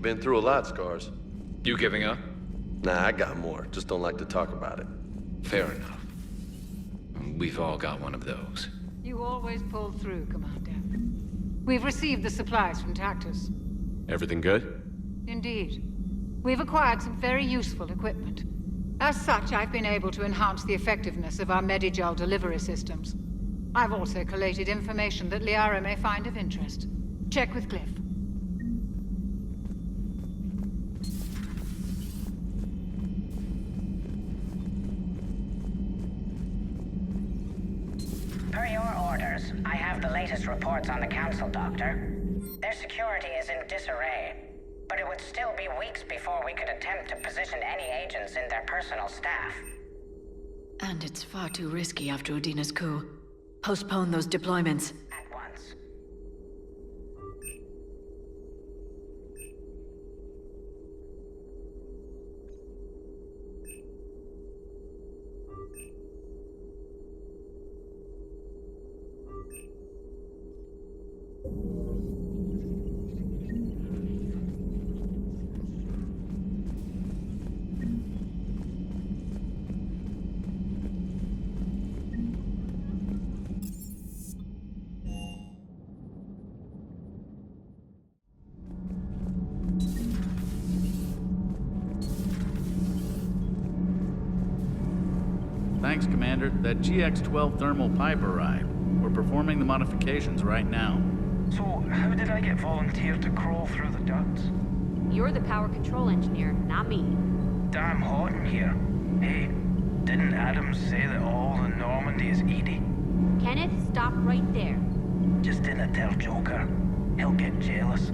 You've been through a lot, Scars. You giving up? Nah, I got more. Just don't like to talk about it. Fair enough. We've all got one of those. You always pull through, Commander. We've received the supplies from Tactus. Everything good? Indeed. We've acquired some very useful equipment. As such, I've been able to enhance the effectiveness of our Medigel delivery systems. I've also collated information that Liara may find of interest. Check with Cliff. Per your orders, I have the latest reports on the Council, Doctor. Their security is in disarray, but it would still be weeks before we could attempt to position any agents in their personal staff. And it's far too risky after Udina's coup. Postpone those deployments. At once. Thanks, Commander. That GX-12 thermal pipe arrived. We're performing the modifications right now. So, how did I get volunteered to crawl through the ducts? You're the power control engineer, not me. Damn hot in here. Hey, didn't Adams say that all in Normandy is Edie? Kenneth, stop right there. Just didn't tell Joker. He'll get jealous.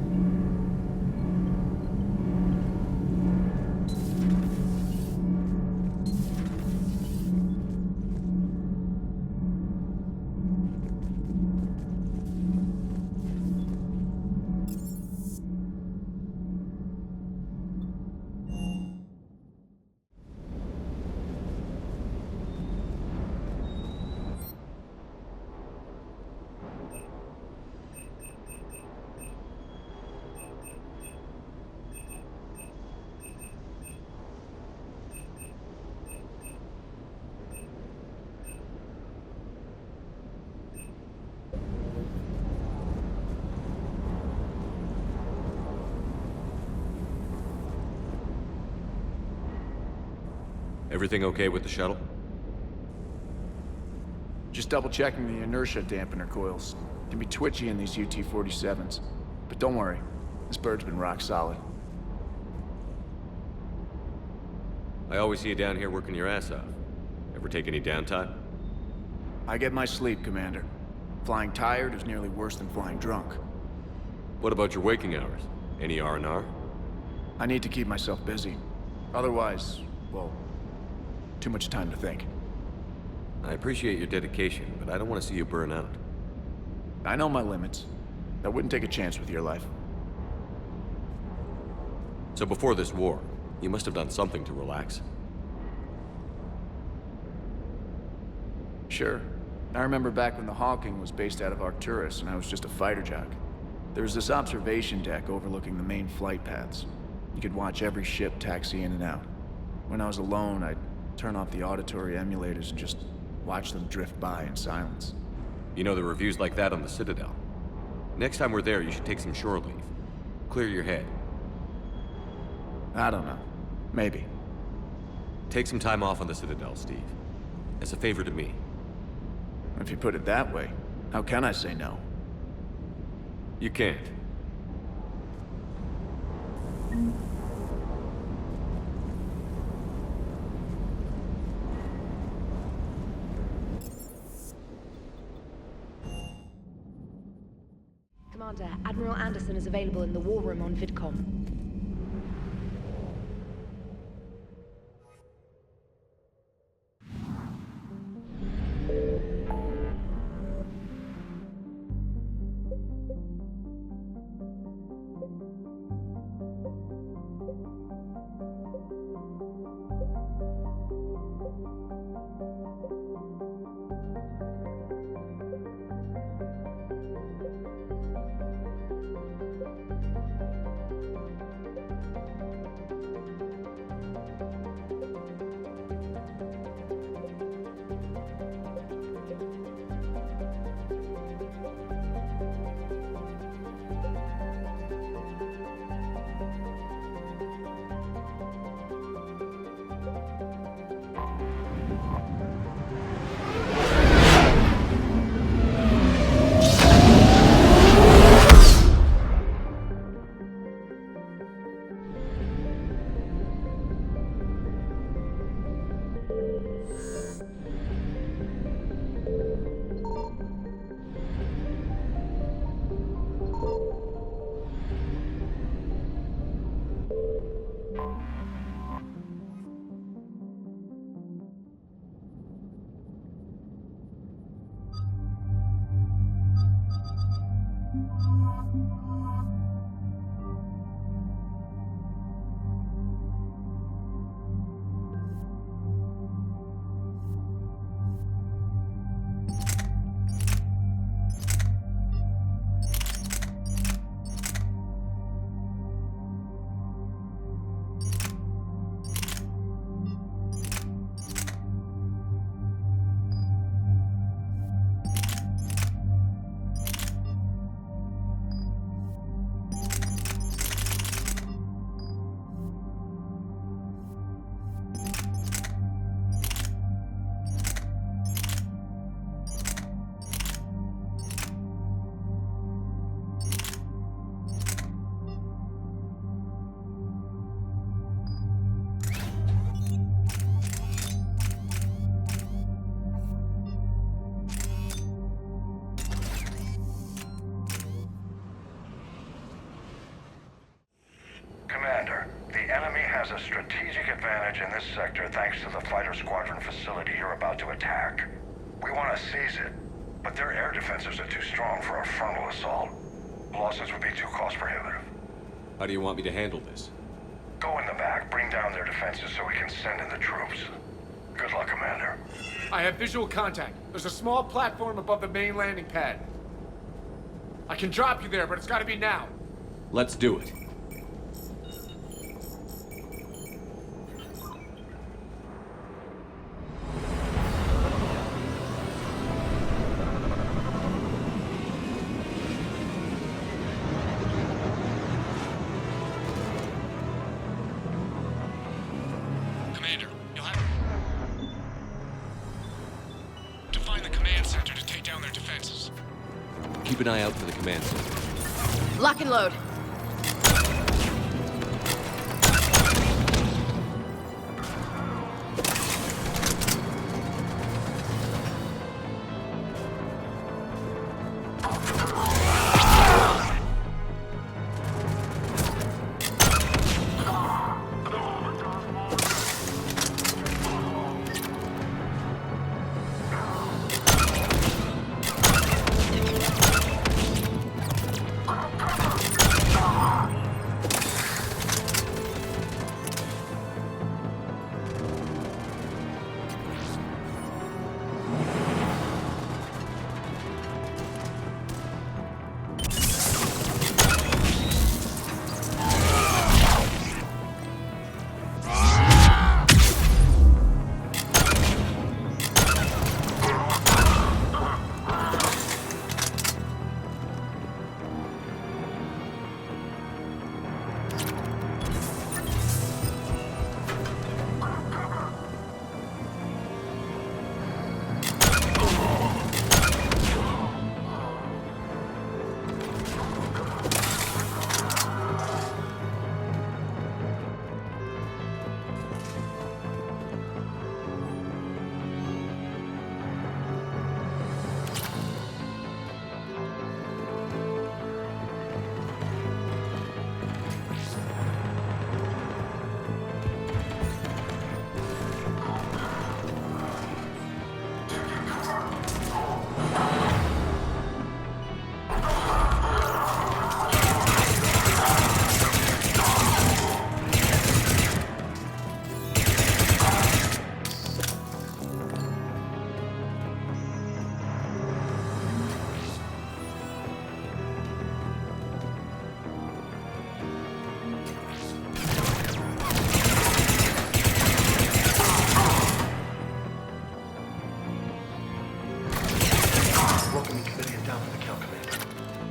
Everything okay with the shuttle? Just double checking the inertia dampener coils. Can be twitchy in these UT-47s. But don't worry, this bird's been rock solid. I always see you down here working your ass off. Ever take any downtime? I get my sleep, Commander. Flying tired is nearly worse than flying drunk. What about your waking hours? Any R&R? I need to keep myself busy. Otherwise, well, too much time to think. I appreciate your dedication, but I don't want to see you burn out. I know my limits. I wouldn't take a chance with your life. So before this war, you must have done something to relax. Sure. I remember back when the Hawking was based out of Arcturus and I was just a fighter jock. There was this observation deck overlooking the main flight paths. You could watch every ship taxi in and out. When I was alone, I'd turn off the auditory emulators and just watch them drift by in silence. You know, there are reviews like that on the Citadel. Next time we're there, you should take some shore leave. Clear your head. I don't know. Maybe. Take some time off on the Citadel, Steve. As a favor to me. If you put it that way, how can I say no? You can't. Commander, Admiral Anderson is available in the war room on VidCom. has a strategic advantage in this sector thanks to the fighter squadron facility you're about to attack. We want to seize it, but their air defenses are too strong for a frontal assault. Losses would be too cost prohibitive. How do you want me to handle this? Go in the back, bring down their defenses so we can send in the troops. Good luck, Commander. I have visual contact. There's a small platform above the main landing pad. I can drop you there, but it's gotta be now. Let's do it. Commander, you'll have to find the command center to take down their defenses. Keep an eye out for the command center. Lock and load.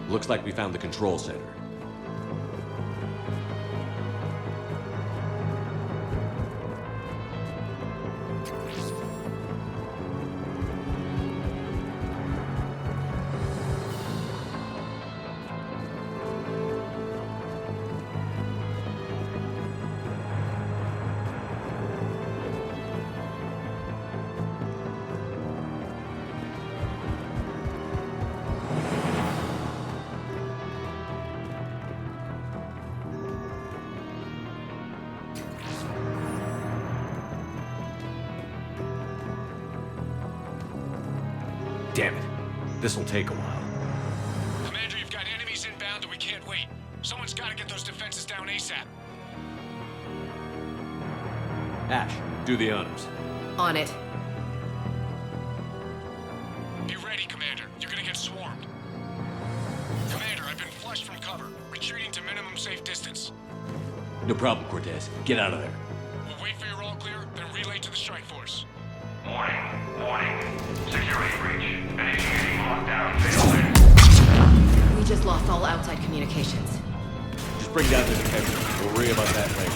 Looks like we found the control center. Damn it. This'll take a while. Commander, you've got enemies inbound and we can't wait. Someone's got to get those defenses down ASAP. Ash, do the honors. On it. Be ready, Commander. You're gonna get swarmed. Commander, I've been flushed from cover. Retreating to minimum safe distance. No problem, Cortez. Get out of there. We'll wait for your all clear, then relay to the strike force. Warning. Security breach. Initiating lockdown phase. We just lost all outside communications. Just bring down the defenses. We'll worry about that later.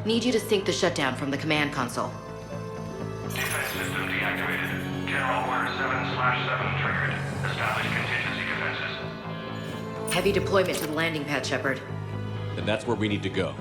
Need you to sync the shutdown from the command console. Defense system deactivated. General Order 7/7 triggered. Establish contingency defenses. Heavy deployment to the landing pad, Shepard. Then that's where we need to go.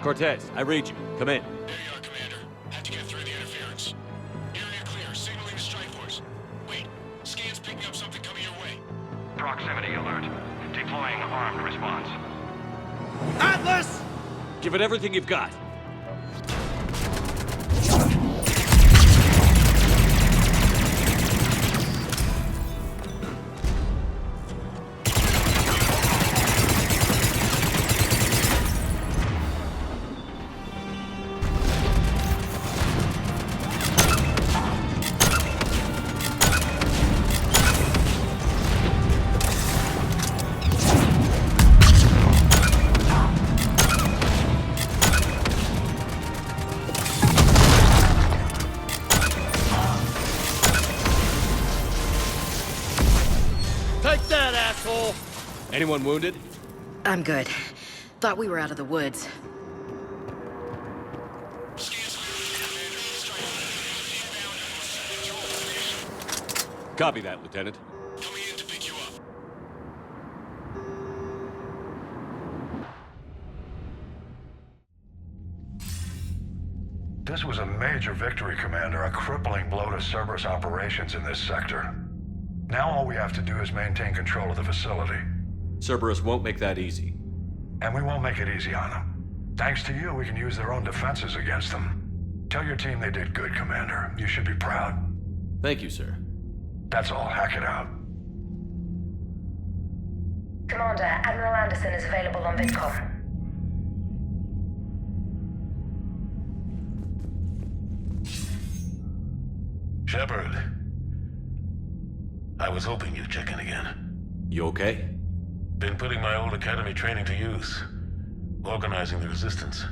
Cortez, I read you. Come in. There you are, Commander. Had to get through the interference. Area clear, signaling the strike force. Wait, scan's picking up something coming your way. Proximity alert. Deploying armed response. Atlas! Give it everything you've got. Anyone wounded? I'm good. Thought we were out of the woods. Copy that, Lieutenant. Coming in to pick you up. This was a major victory, Commander. A crippling blow to Cerberus operations in this sector. Now all we have to do is maintain control of the facility. Cerberus won't make that easy. And we won't make it easy on them. Thanks to you, we can use their own defenses against them. Tell your team they did good, Commander. You should be proud. Thank you, sir. That's all. Hack it out. Commander, Admiral Anderson is available on VidCom. Shepard. I was hoping you'd check in again. You okay? Been putting my old academy training to use. Organizing the resistance.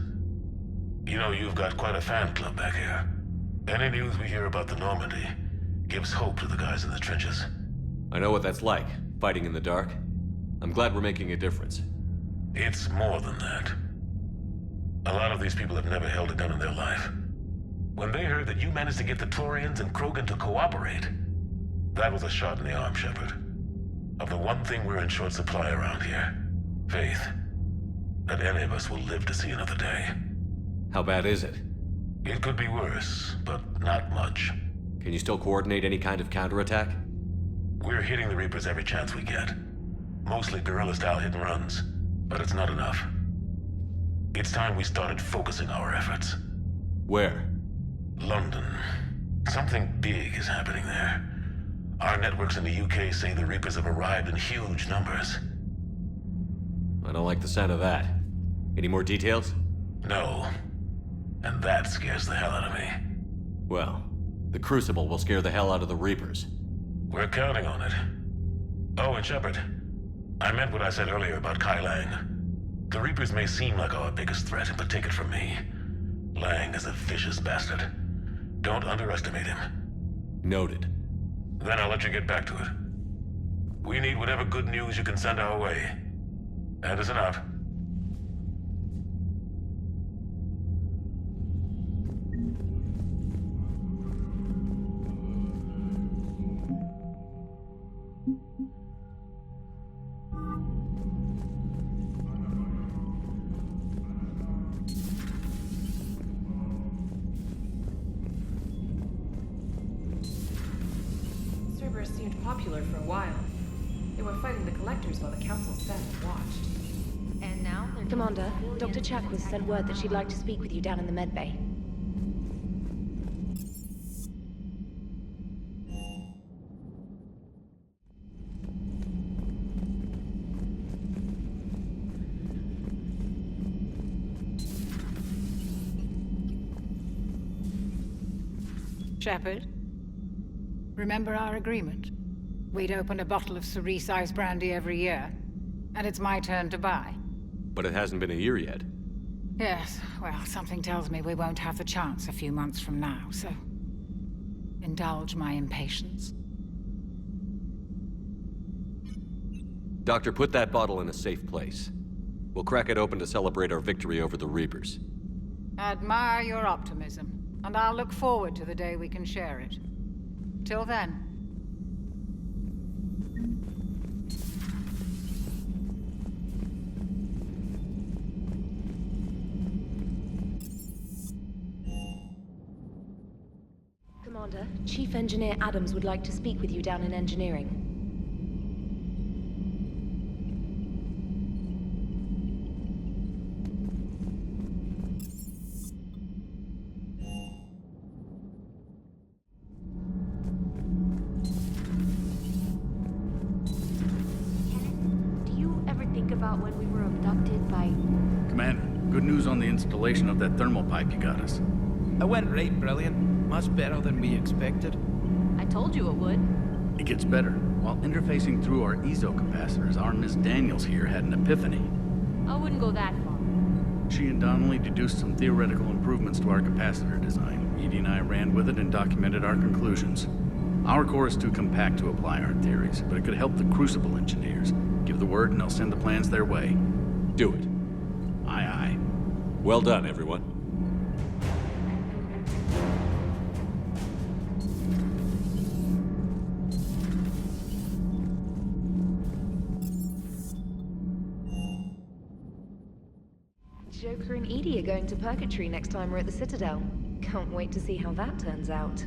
You know, you've got quite a fan club back here. Any news we hear about the Normandy gives hope to the guys in the trenches. I know what that's like, fighting in the dark. I'm glad we're making a difference. It's more than that. A lot of these people have never held a gun in their life. When they heard that you managed to get the Torians and Krogan to cooperate, that was a shot in the arm, Shepard. Of the one thing we're in short supply around here, faith. That any of us will live to see another day. How bad is it? It could be worse, but not much. Can you still coordinate any kind of counterattack? We're hitting the Reapers every chance we get. Mostly guerrilla-style hit-and-runs, but it's not enough. It's time we started focusing our efforts. Where? London. Something big is happening there. Our networks in the UK say the Reapers have arrived in huge numbers. I don't like the sound of that. Any more details? No. And that scares the hell out of me. Well, the Crucible will scare the hell out of the Reapers. We're counting on it. Oh, and Shepard, I meant what I said earlier about Kai Lang. The Reapers may seem like our biggest threat, but take it from me. Lang is a vicious bastard. Don't underestimate him. Noted. Then I'll let you get back to it. We need whatever good news you can send our way. Anderson out. ruler for a while. They were fighting the Collectors while the Council sat and watched. And now they're... Commander, Dr. Chakwas sent word that she'd like to speak with you down in the medbay. Shepard, remember our agreement? We'd open a bottle of cerise ice brandy every year, and it's my turn to buy. But it hasn't been a year yet. Yes, well, something tells me we won't have the chance a few months from now, so... indulge my impatience. Doctor, put that bottle in a safe place. We'll crack it open to celebrate our victory over the Reapers. Admire your optimism, and I'll look forward to the day we can share it. Till then. Commander, Chief Engineer Adams would like to speak with you down in engineering. When we were abducted by... Commander, good news on the installation of that thermal pipe you got us. It went right brilliant. Much better than we expected. I told you it would. It gets better. While interfacing through our ezo capacitors, our Miss Daniels here had an epiphany. I wouldn't go that far. She and Donnelly deduced some theoretical improvements to our capacitor design. Edie and I ran with it and documented our conclusions. Our core is too compact to apply our theories, but it could help the Crucible engineers. Give the word and I'll send the plans their way. Do it. Aye, aye. Well done, everyone. Joker and Edie are going to Purgatory next time we're at the Citadel. Can't wait to see how that turns out.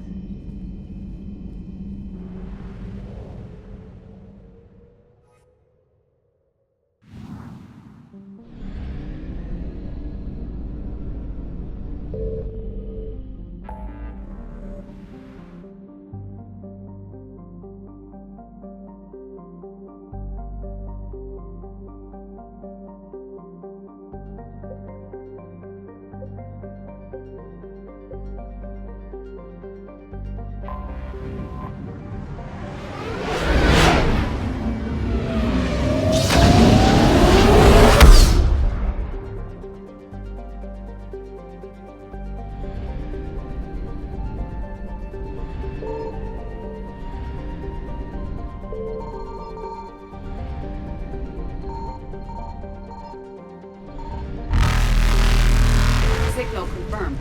Signal confirmed.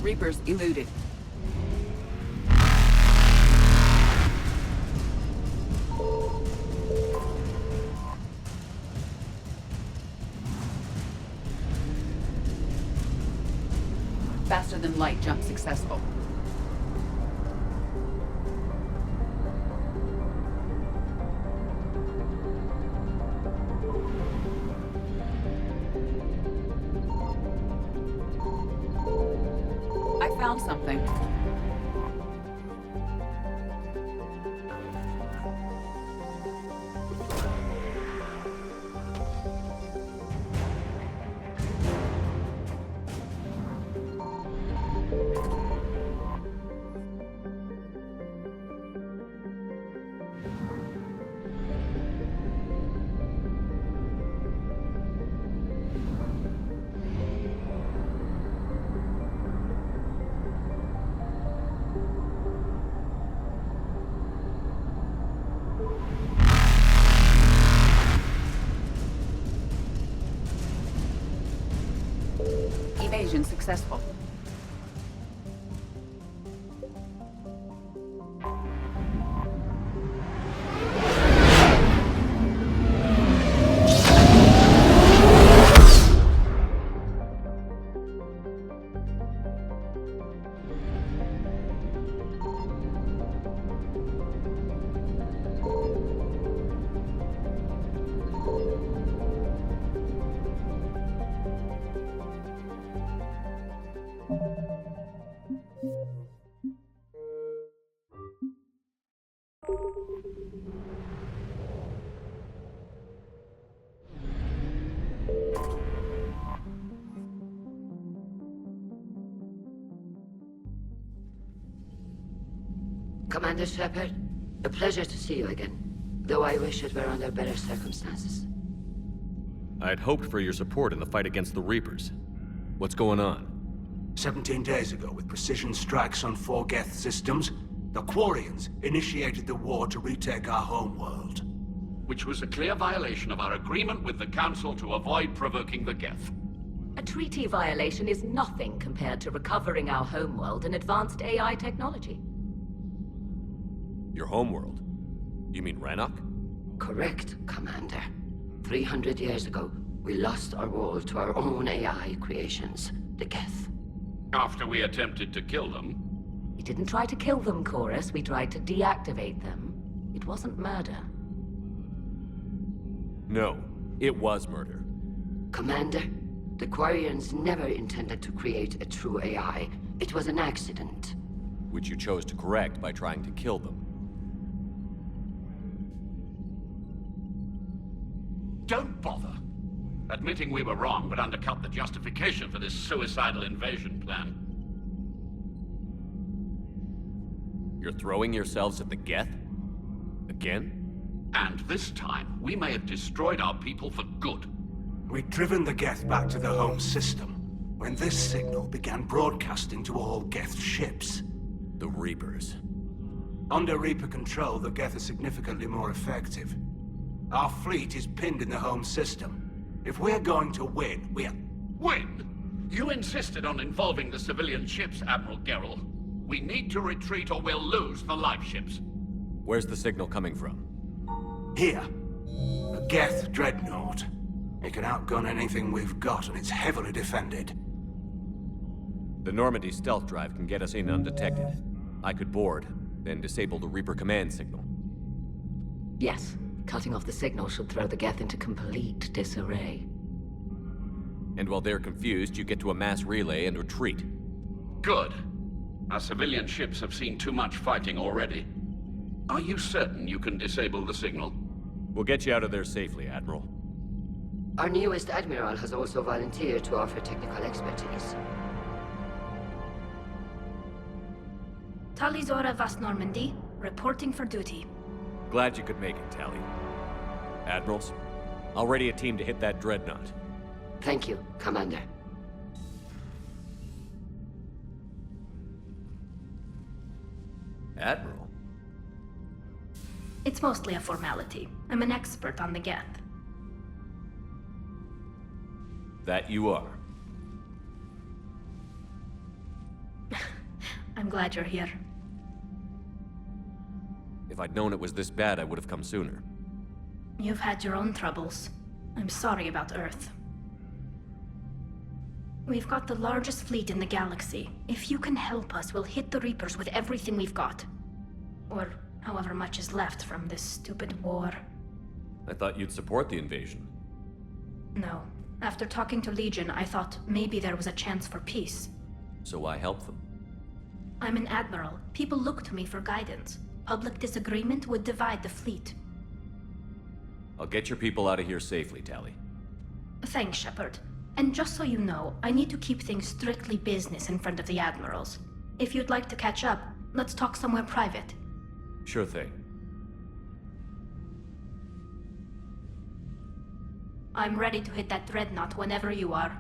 Reapers eluded. Faster than light jump successful. I found something. evasion successful. Commander Shepard, a pleasure to see you again, though I wish it were under better circumstances. I'd hoped for your support in the fight against the Reapers. What's going on? 17 days ago, with precision strikes on 4 Geth systems, the Quarians initiated the war to retake our homeworld. Which was a clear violation of our agreement with the Council to avoid provoking the Geth. A treaty violation is nothing compared to recovering our homeworld and advanced AI technology. Your homeworld? You mean rannoch? Correct, Commander. 300 years ago, we lost our world to our own AI creations, the Geth. After we attempted to kill them? We didn't try to kill them, Chorus. We tried to deactivate them. It wasn't murder. No, it was murder. Commander, the Quarians never intended to create a true AI. It was an accident. Which you chose to correct by trying to kill them. Don't bother. Admitting we were wrong would undercut the justification for this suicidal invasion plan. You're throwing yourselves at the Geth? Again? And this time, we may have destroyed our people for good. We'd driven the Geth back to the home system, when this signal began broadcasting to all Geth ships. The Reapers. Under Reaper control, the Geth are significantly more effective. Our fleet is pinned in the home system. If we're going to win, Win? You insisted on involving the civilian ships, Admiral Gerrel. We need to retreat or we'll lose the live ships. Where's the signal coming from? Here. A Geth dreadnought. It can outgun anything we've got, and it's heavily defended. The Normandy stealth drive can get us in undetected. I could board, then disable the Reaper command signal. Yes. Cutting off the signal should throw the Geth into complete disarray. And while they're confused, you get to a mass relay and retreat. Good. Our civilian ships have seen too much fighting already. Are you certain you can disable the signal? We'll get you out of there safely, Admiral. Our newest Admiral has also volunteered to offer technical expertise. Talizora Vast Normandy, reporting for duty. Glad you could make it, Tally. Admirals, I'll ready a team to hit that dreadnought. Thank you, Commander. Admiral? It's mostly a formality. I'm an expert on the Geth. That you are. I'm glad you're here. If I'd known it was this bad, I would have come sooner. You've had your own troubles. I'm sorry about Earth. We've got the largest fleet in the galaxy. If you can help us, we'll hit the Reapers with everything we've got. Or however much is left from this stupid war. I thought you'd support the invasion. No. After talking to Legion, I thought maybe there was a chance for peace. So why help them? I'm an admiral. People look to me for guidance. Public disagreement would divide the fleet. I'll get your people out of here safely, Tally. Thanks, Shepard. And just so you know, I need to keep things strictly business in front of the admirals. If you'd like to catch up, let's talk somewhere private. Sure thing. I'm ready to hit that dreadnought whenever you are.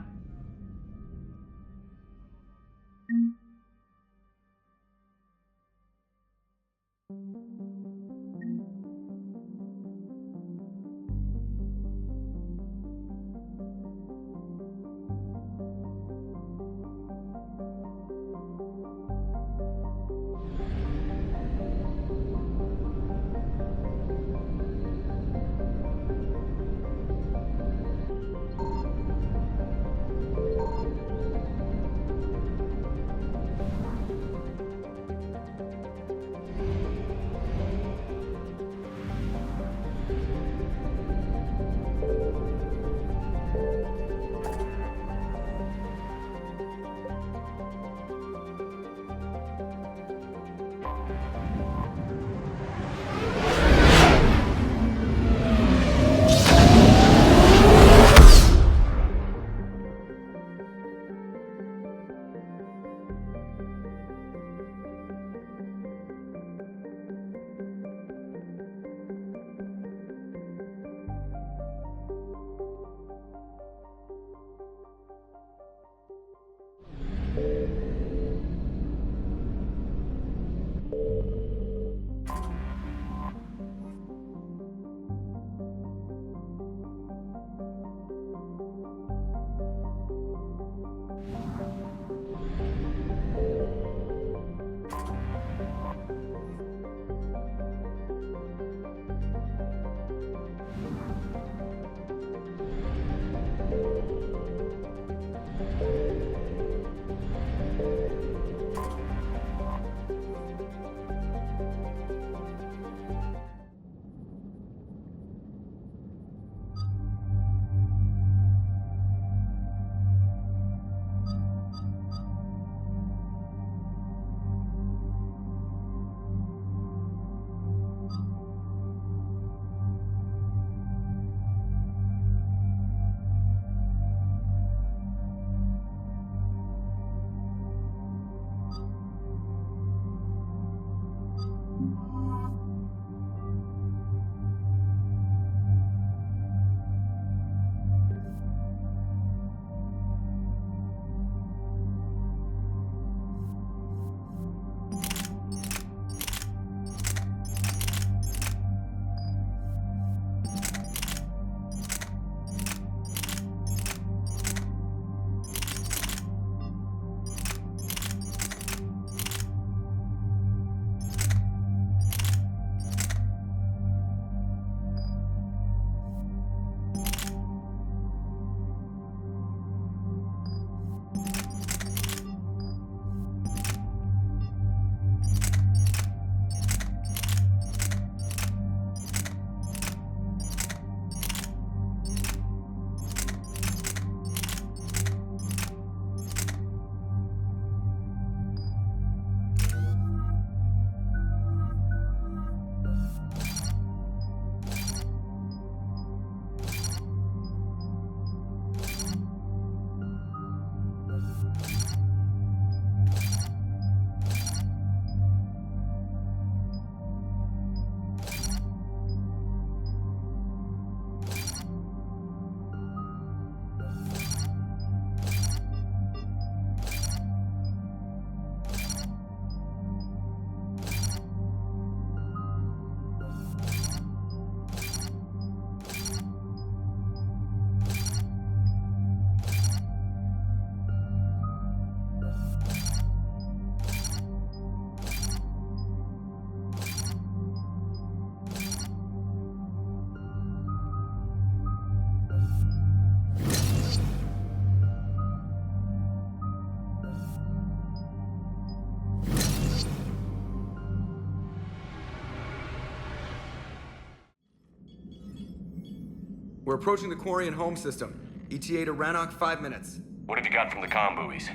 We're approaching the Quarian home system. ETA to Rannoch, 5 minutes. What have you got from the comm buoys?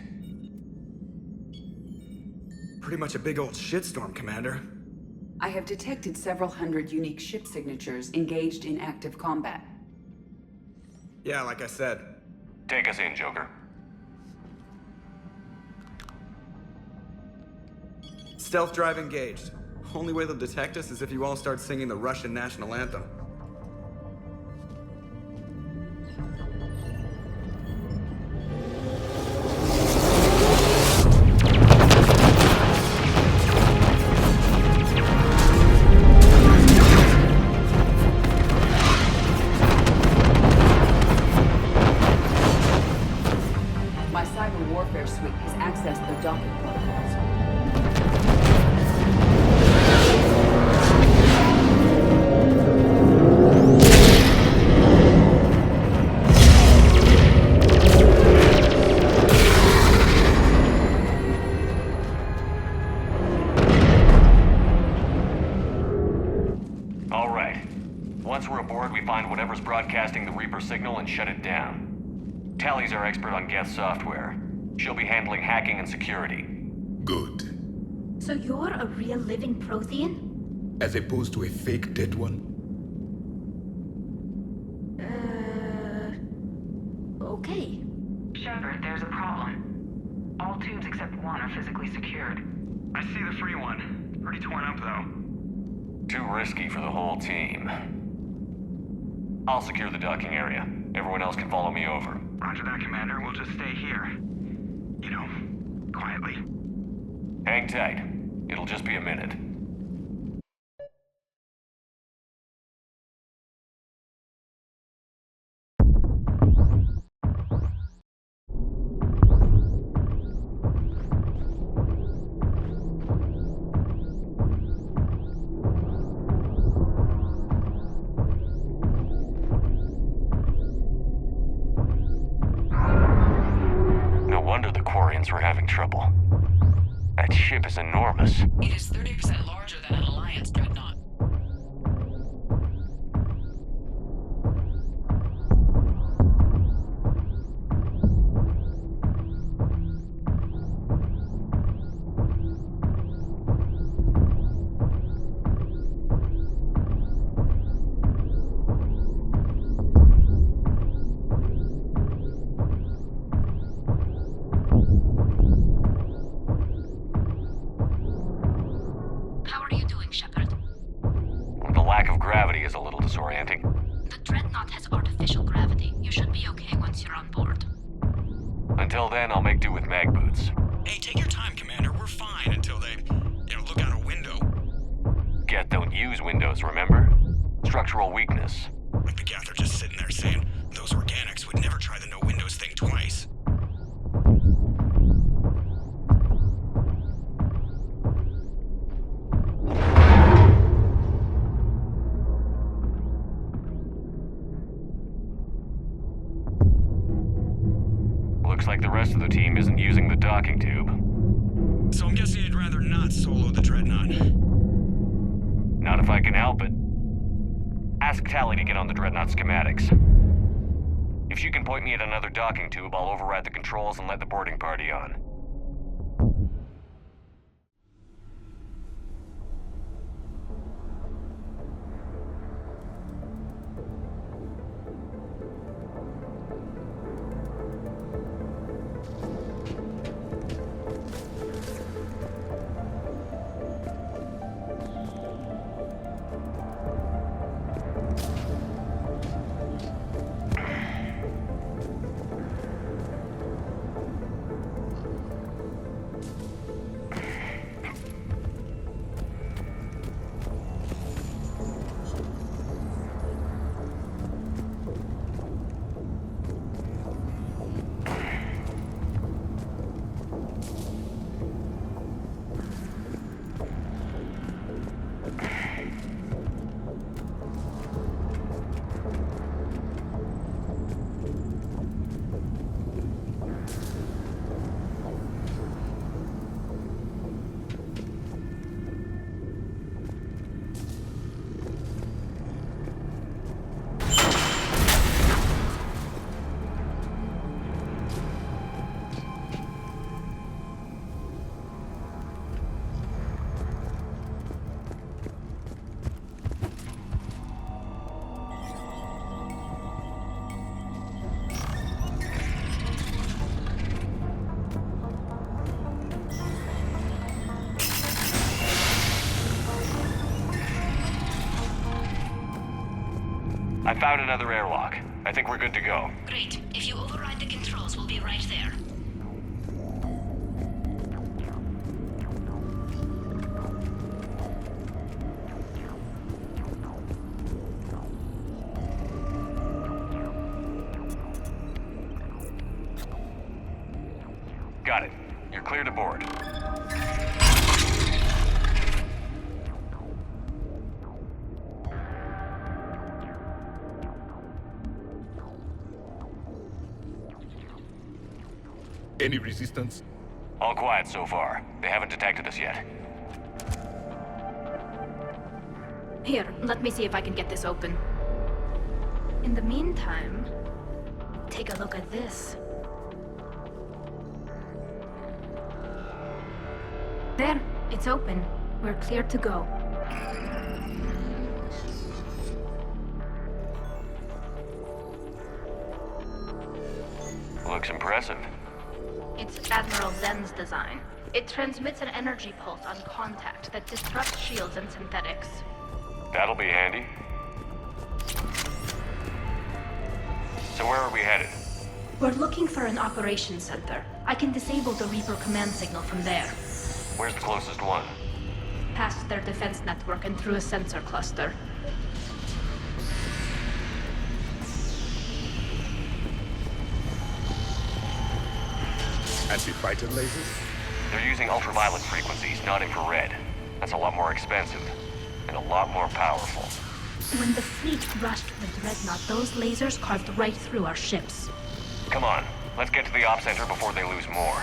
Pretty much a big old shitstorm, Commander. I have detected several hundred unique ship signatures engaged in active combat. Yeah, like I said. Take us in, Joker. Stealth drive engaged. Only way they'll detect us is if you all start singing the Russian national anthem. My cyber warfare suite has accessed the docking protocols. All right. Once we're aboard, we find whatever's broadcasting the Reaper signal and shut it down. Tally's our expert on Geth software. She'll be handling hacking and security. Good. So you're a real living Prothean? As opposed to a fake dead one? Okay. Shepard, there's a problem. All tubes except one are physically secured. I see the free one. Pretty torn up, though. Too risky for the whole team. I'll secure the docking area. Everyone else can follow me over. Roger that, Commander. We'll just stay here. You know, quietly. Hang tight. It'll just be a minute. No wonder the Quarians were having trouble. That ship is enormous. It is 30% larger than an Alliance dreadnought. How are you doing, Shepard? The lack of gravity is a little disorienting. The Dreadnought has artificial gravity. You should be okay once you're on board. Until then, I'll make do with mag boots. Hey, take your time, Commander. We're fine until they, look out a window. Geth don't use windows, remember? Structural weakness. Like the Geth are just sitting there saying, those organics would never try the no windows thing twice. Looks like the rest of the team isn't using the docking tube. So I'm guessing you'd rather not solo the Dreadnought. Not if I can help it. Ask Tally to get on the Dreadnought schematics. If she can point me at another docking tube, I'll override the controls and let the boarding party on. Found another airlock. I think we're good to go. Great. If you override the controls, we'll be right there. Got it. You're clear to board. Any resistance? All quiet so far. They haven't detected us yet. Here, let me see if I can get this open. In the meantime, take a look at this. There, it's open. We're clear to go. Looks impressive. It's Admiral Zen's design. It transmits an energy pulse on contact that disrupts shields and synthetics. That'll be handy. So where are we headed? We're looking for an operations center. I can disable the Reaper command signal from there. Where's the closest one? Past their defense network and through a sensor cluster. Anti-fighter lasers? They're using ultraviolet frequencies, not infrared. That's a lot more expensive. And a lot more powerful. When the fleet rushed the Dreadnought, those lasers carved right through our ships. Come on, let's get to the op center before they lose more.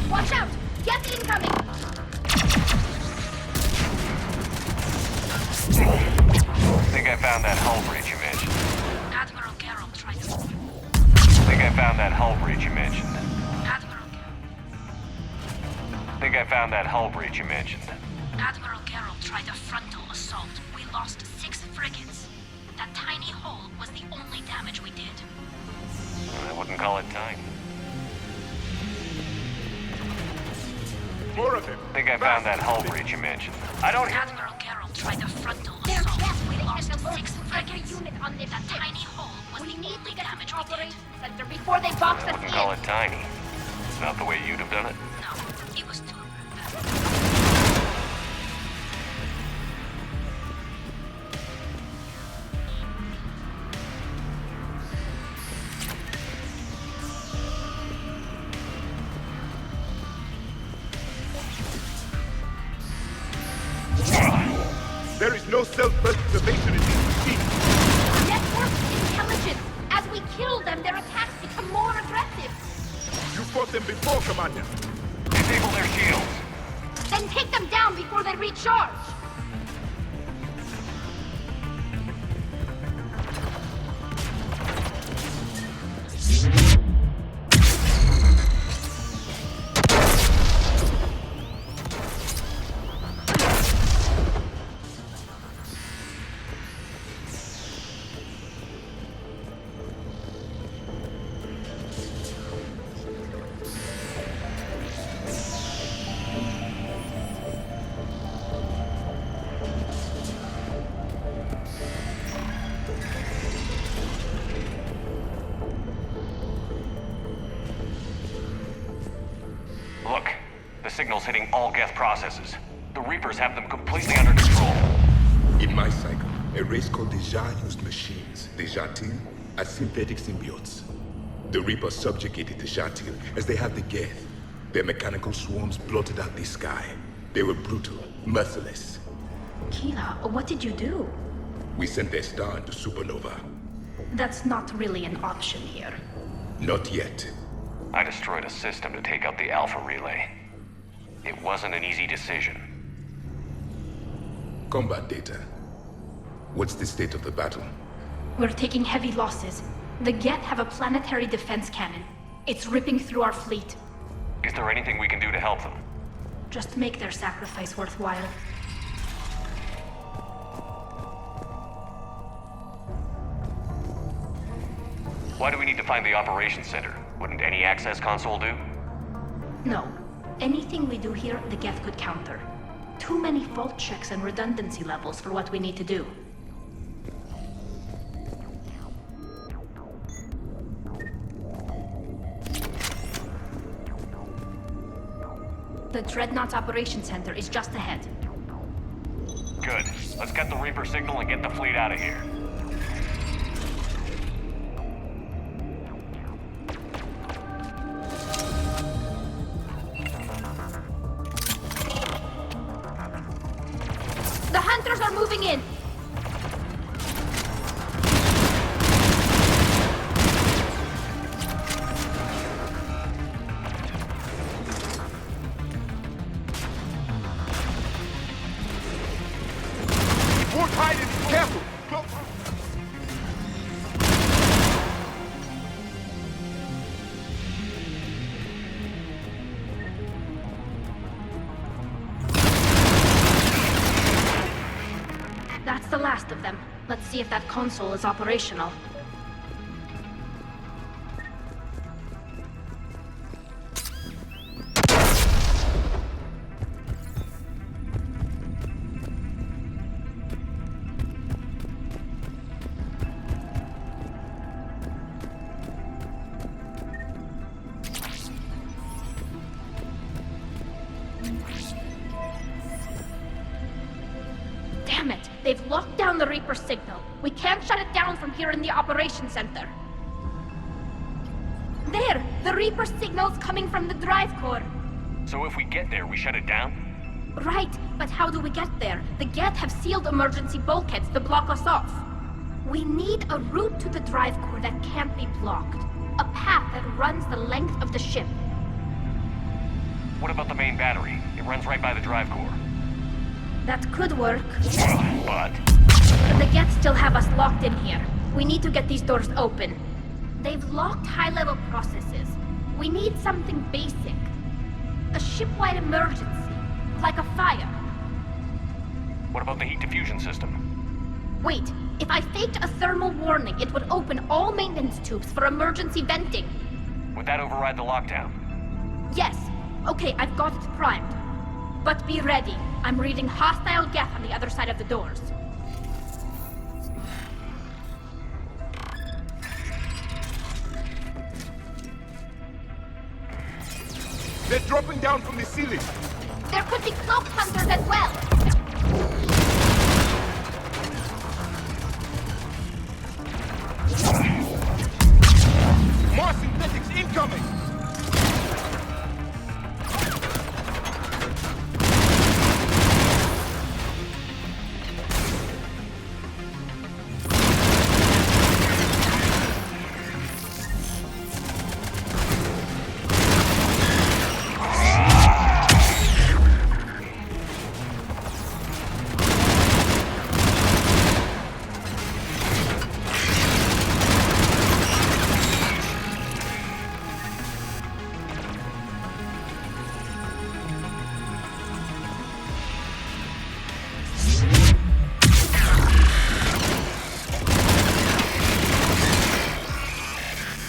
Watch out! Get incoming! Think I found that hull breach you mentioned. Admiral Geralt tried to... Think I found that hull breach you mentioned. Admiral Think I found that hull breach you mentioned. Admiral Geralt tried a frontal assault. We lost 6 frigates. That tiny hole was the only damage we did. I wouldn't call it tiny. More of them. Think I found that hull breach you mentioned. I don't hear... Admiral Geralt tried a frontal assault. We lost 6 frigates. Unit on that tiny hole was the only damage we did. Center before they box I wouldn't call it tiny. Not the way you'd have done it. No, it was too... There is no self-preservation in these machines. Network intelligence! As we kill them, their attacks become more aggressive! You fought them before, Commander. Disable their shields. Then take them down before they recharge! Look, the signal's hitting all Geth processes. The Reapers have them completely under control. In my cycle, a race called the Jar used machines, the Jartil, as synthetic symbiotes. The Reapers subjugated the Jartil as they had the Geth. Their mechanical swarms blotted out the sky. They were brutal, merciless. Keela, what did you do? We sent their star into supernova. That's not really an option here. Not yet. I destroyed a system to take out the Alpha Relay. It wasn't an easy decision. Combat data. What's the state of the battle? We're taking heavy losses. The Geth have a planetary defense cannon. It's ripping through our fleet. Is there anything we can do to help them? Just make their sacrifice worthwhile. Why do we need to find the operations center? Wouldn't any access console do? No. Anything we do here, the Geth could counter. Too many fault checks and redundancy levels for what we need to do. The Dreadnought's Operations Center is just ahead. Good. Let's get the Reaper signal and get the fleet out of here. The Hunters are moving in! More hiding! Careful! That's the last of them. Let's see if that console is operational. Damn it! They've locked down the Reaper signal. We can't shut it down from here in the Operations Center. There! The Reaper signal's coming from the drive core. So if we get there, we shut it down? Right, but how do we get there? The Geth have sealed emergency bulkheads to block us off. We need a route to the drive core that can't be blocked. A path that runs the length of the ship. What about the main battery? It runs right by the drive core. That could work. But? The Geth still have us locked in here. We need to get these doors open. They've locked high-level processes. We need something basic. A ship-wide emergency. Like a fire. What about the heat diffusion system? Wait, if I faked a thermal warning, it would open all maintenance tubes for emergency venting. Would that override the lockdown? Yes. Okay, I've got it primed. But be ready. I'm reading hostile Geth on the other side of the doors. They're dropping down from the ceiling. There could be cloaked hunters as well. More synthetics incoming!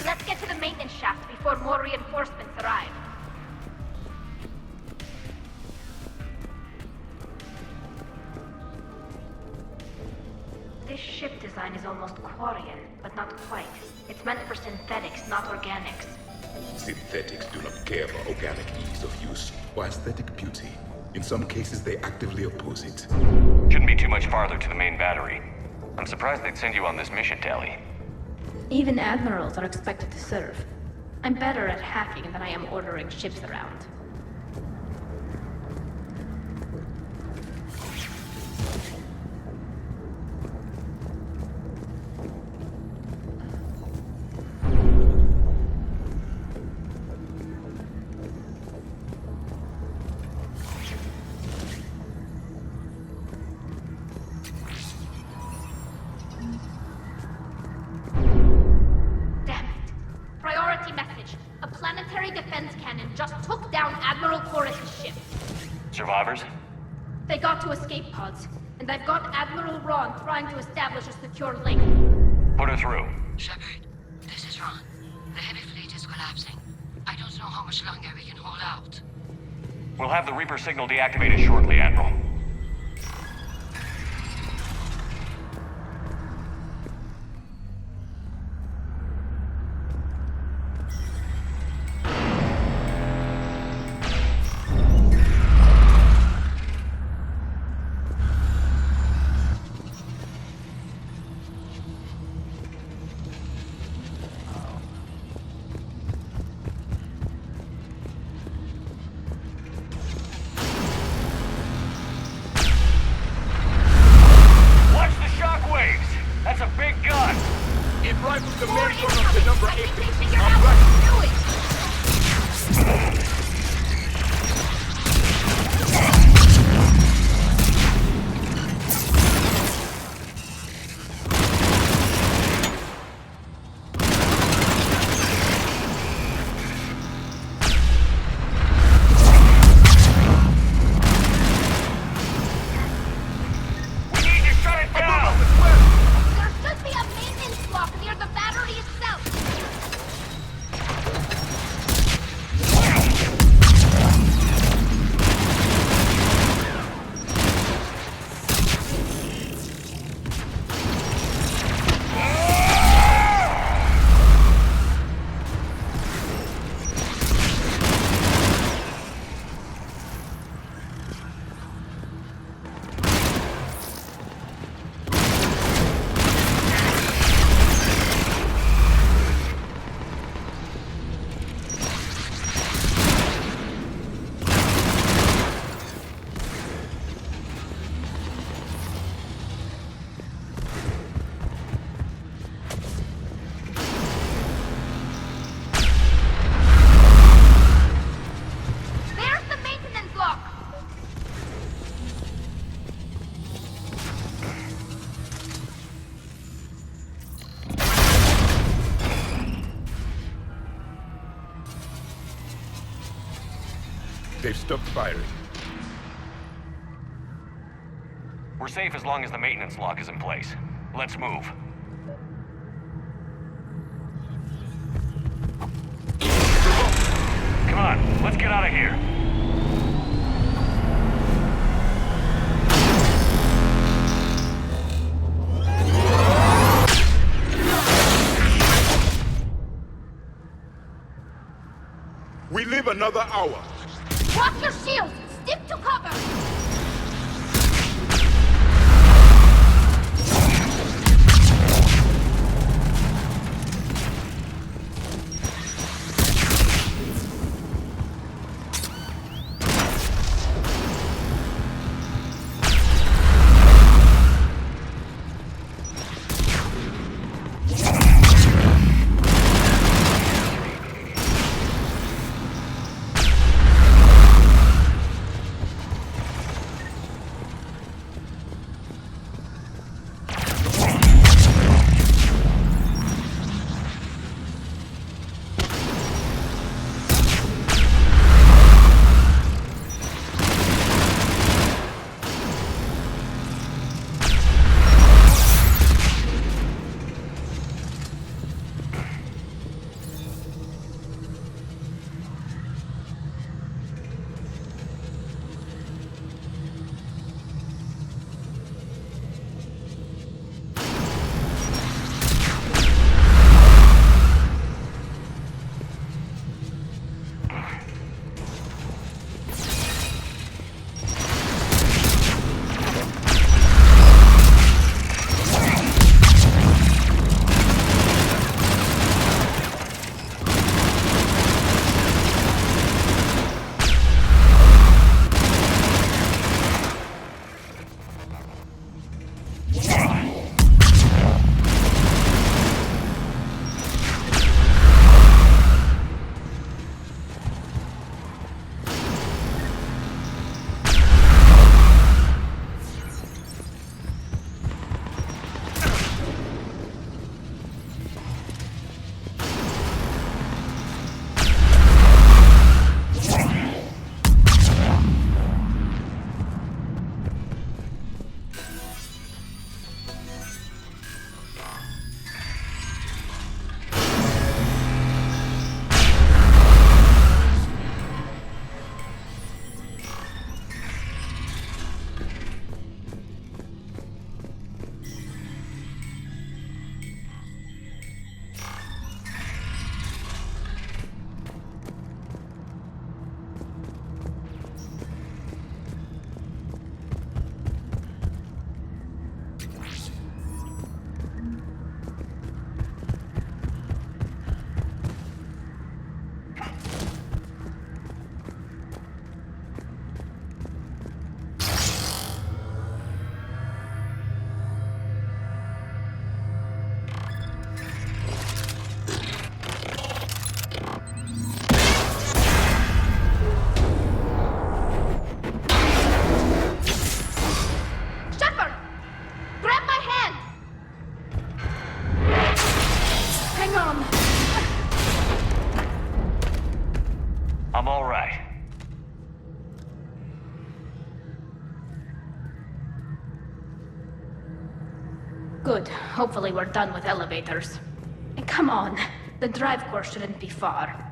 Let's get to the maintenance shaft before more reinforcements arrive. This ship design is almost Quarian, but not quite. It's meant for synthetics, not organics. Synthetics do not care for organic ease of use or aesthetic beauty. In some cases, they actively oppose it. Shouldn't be too much farther to the main battery. I'm surprised they'd send you on this mission, Tally. Even admirals are expected to serve. I'm better at hacking than I am ordering ships around. Survivors? They got to escape pods, and I've got Admiral Ron trying to establish a secure link. Put her through. Shepard, this is Ron. The heavy fleet is collapsing. I don't know how much longer we can hold out. We'll have the Reaper signal deactivated shortly, Admiral. They've stopped firing. We're safe as long as the maintenance lock is in place. Let's move. Come on, let's get out of here. We live another hour. Watch your shields! Stick to cover! Good. Hopefully we're done with elevators. And come on, the drive course shouldn't be far.